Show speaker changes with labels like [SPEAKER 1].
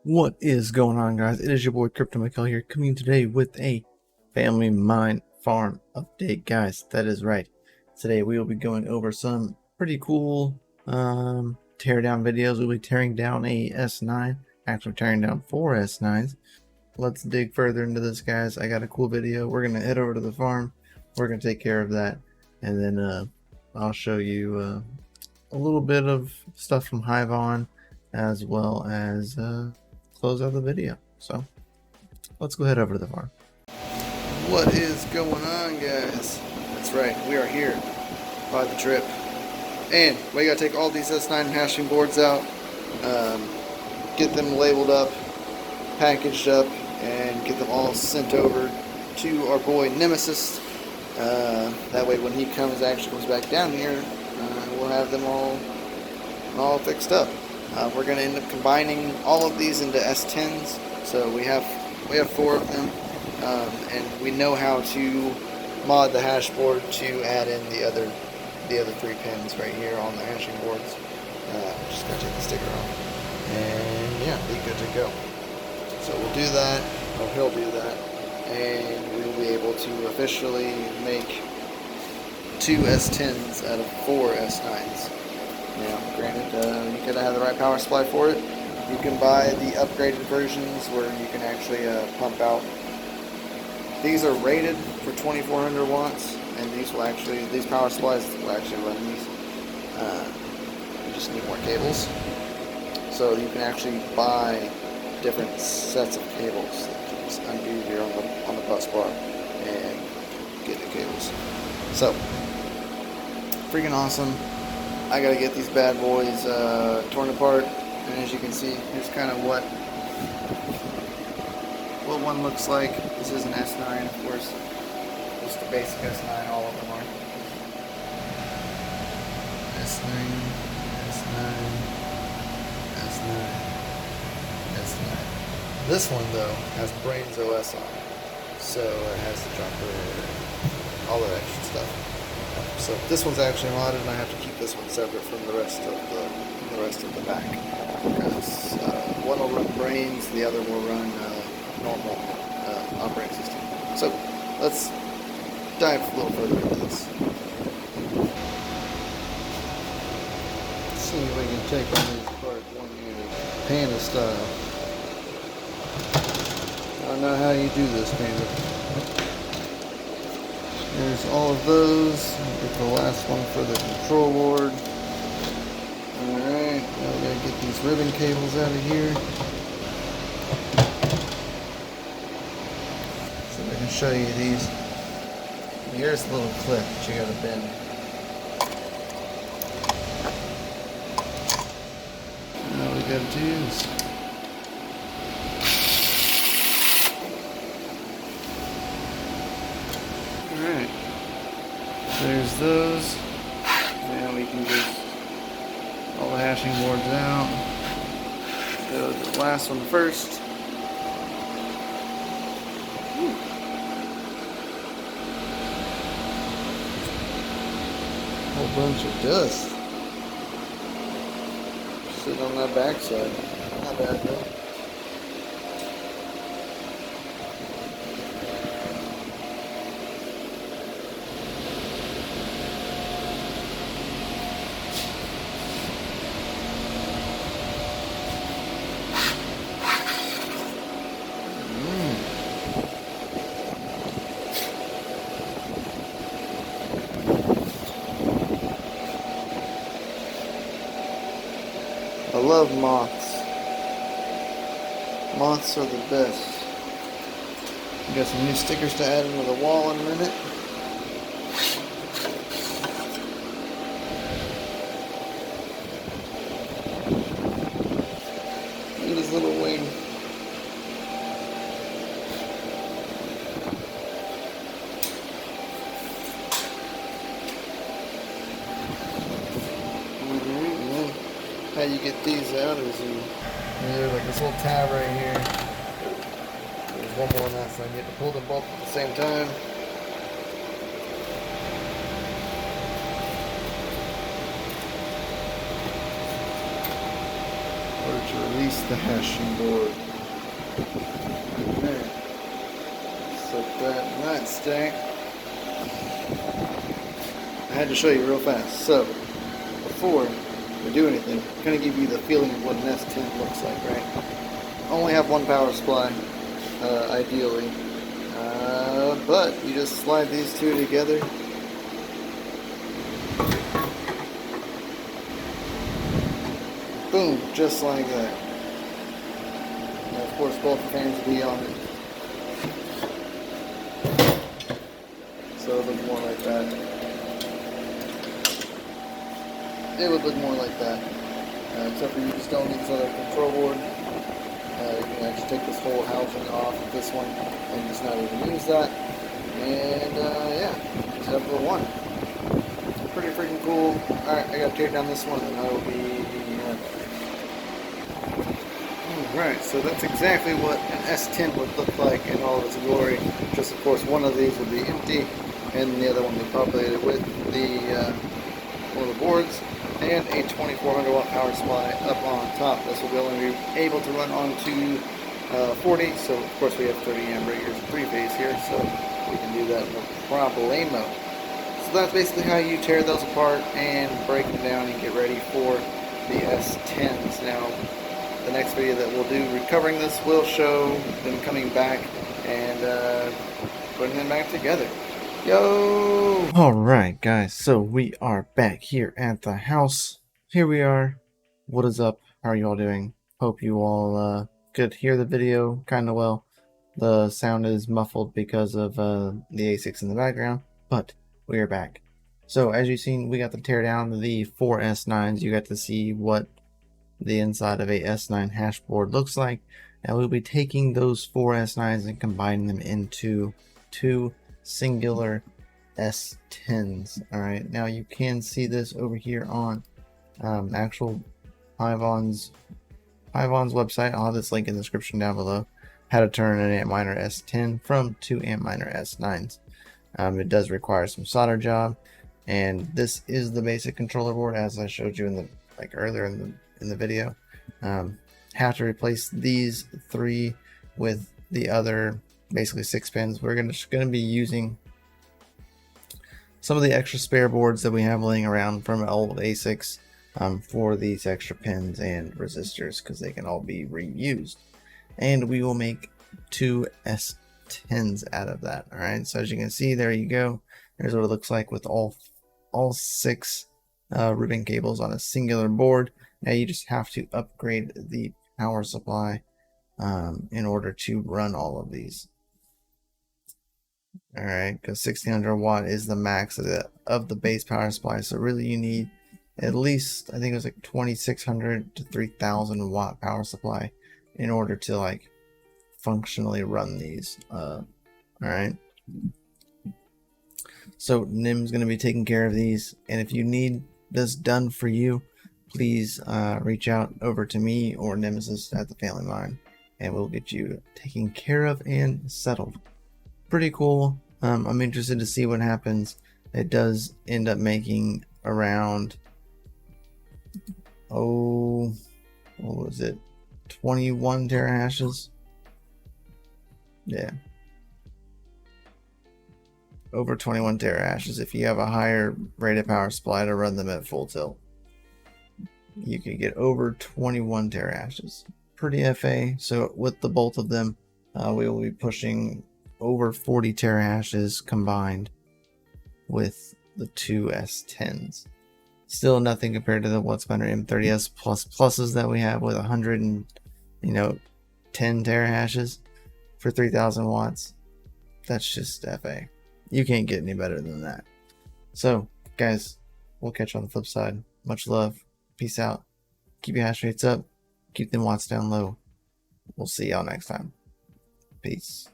[SPEAKER 1] What is going on, guys? It is your boy CryptoMykel here, coming today with a FamilyMine farm update, guys. That is right. Today we will be going over some pretty cool tear down videos. We'll be tearing down a S9, actually tearing down 4 S9s. Let's dig further into this, guys. I got a cool video. We're gonna head over to the farm. We're gonna take care of that, and then I'll show you a little bit of stuff from Hivon, as well as close out the video. So let's go head over to the farm. What is going on, guys? That's right, we are here by the drip, and we gotta take all these S9 hashing boards out, get them labeled up, packaged up, and get them all sent over to our boy Nemesis. That way when he comes back down here, we'll have them all fixed up. We're going to end up combining all of these into S10s, so we have 4 of them, and we know how to mod the hash board to add in the other 3 pins right here on the hashing boards. Just got to take the sticker off, and yeah, be good to go. So we'll do that, or he'll do that, and we'll be able to officially make 2 S10s out of 4 S9s. Now, granted, you gotta have the right power supply for it. You can buy the upgraded versions where you can actually pump out. These are rated for 2400 watts, and these power supplies will actually run these. You just need more cables. So you can actually buy different sets of cables that you just undo here on the bus bar and get the cables. So, freaking awesome. I gotta get these bad boys torn apart, and as you can see, here's kind of what one looks like. This is an S9, of course, just the basic S9, all of them are. S9, S9, S9, S9. This one, though, has Brains OS on it, so it has the jumper, all that extra stuff. So this one's actually modded, and I have to keep this one separate from the rest of the back, because one will run Brains, the other will run normal operating system. So let's dive a little further into this. Let's see if we can take on these apart one unit, Panda style. I don't know how you do this, Panda. There's all of those. I'll get the last one for the control board. Alright, now we gotta get these ribbon cables out of here. So I can show you these. Here's the little clip that you gotta bend. And all we gotta do is there's those. Now we can get all the hashing boards out. Go to the last one first. Whole bunch of dust sitting on that backside. Not bad though. I love moths. Moths are the best. We got some new stickers to add into the wall in a minute. Look at his little wing. How you get these out is there's like this little tab right here. one more on that side. You have to pull them both at the same time. In order to release the hashing board. Okay. Set that in that stack. I had to show you real fast. So, before we do anything, I'm going to give you the feeling of what an S10 looks like, right? Only have one power supply, ideally. But you just slide these two together. Boom, just like that. And of course, both fans will be on it. So it would look more like that. It would look more like that. Except for you just don't need this other control board. You can actually take this whole housing off of this one and just not even use that. And yeah, just have the one. Pretty freaking cool. Alright, I gotta tear down this one and I will be... Alright, so that's exactly what an S10 would look like in all of its glory. Just of course one of these would be empty and the other one would be populated with the one of the boards and a 2400 watt power supply up on top. This will be only able to run on to 40, so of course we have 30 amp breakers in 3-phase here, so we can do that no problemo. So that's basically how you tear those apart and break them down and get ready for the S10s. Now, the next video that we'll do recovering this will show them coming back and putting them back together. Yo! Alright guys, so we are back here at the house. Here we are. What is up? How are you all doing? Hope you all could hear the video kind of well. The sound is muffled because of the A6 in the background, but we are back. So as you've seen, we got to tear down the 4 S9s. You got to see what the inside of a S9 hash board looks like. Now we'll be taking those 4 S9s and combining them into 2 singular S10s. Alright, now you can see this over here on actual Pyvon's website. I'll have this link in the description down below. How to turn an Antminer S10 from 2 Antminer S9s. It does require some solder job, and this is the basic controller board as I showed you in the earlier in the video. Have to replace these 3 with the other basically 6 pins. We're gonna be using some of the extra spare boards that we have laying around from old A6 for these extra pins and resistors because they can all be reused, and we will make 2 S10s out of that. All right, so as you can see, there you go. There's what it looks like with all 6 ribbon cables on a singular board. Now you just have to upgrade the power supply in order to run all of these. All right, because 1600 watt is the max of the base power supply. So really, you need at least, I think it was like 2600 to 3000 watt power supply in order to functionally run these. All right. So Nim's going to be taking care of these, and if you need this done for you, please reach out over to me or Nemesis at TheFamilyMine, and we'll get you taken care of and settled. Pretty cool. I'm interested to see what happens. It does end up making around, what was it, 21 terahashes? Yeah, over 21 terahashes if you have a higher rated power supply to run them at full tilt. You can get over 21 terahashes. Pretty FA. So with the both of them, we will be pushing over 40 terahashes combined with the 2 S10s. Still nothing compared to the Antminer M30S pluses that we have with 110 terahashes for 3000 watts. That's just FA. You can't get any better than that. So guys, we'll catch you on the flip side. Much love. Peace out. Keep your hash rates up. Keep them watts down low. We'll see y'all next time. Peace.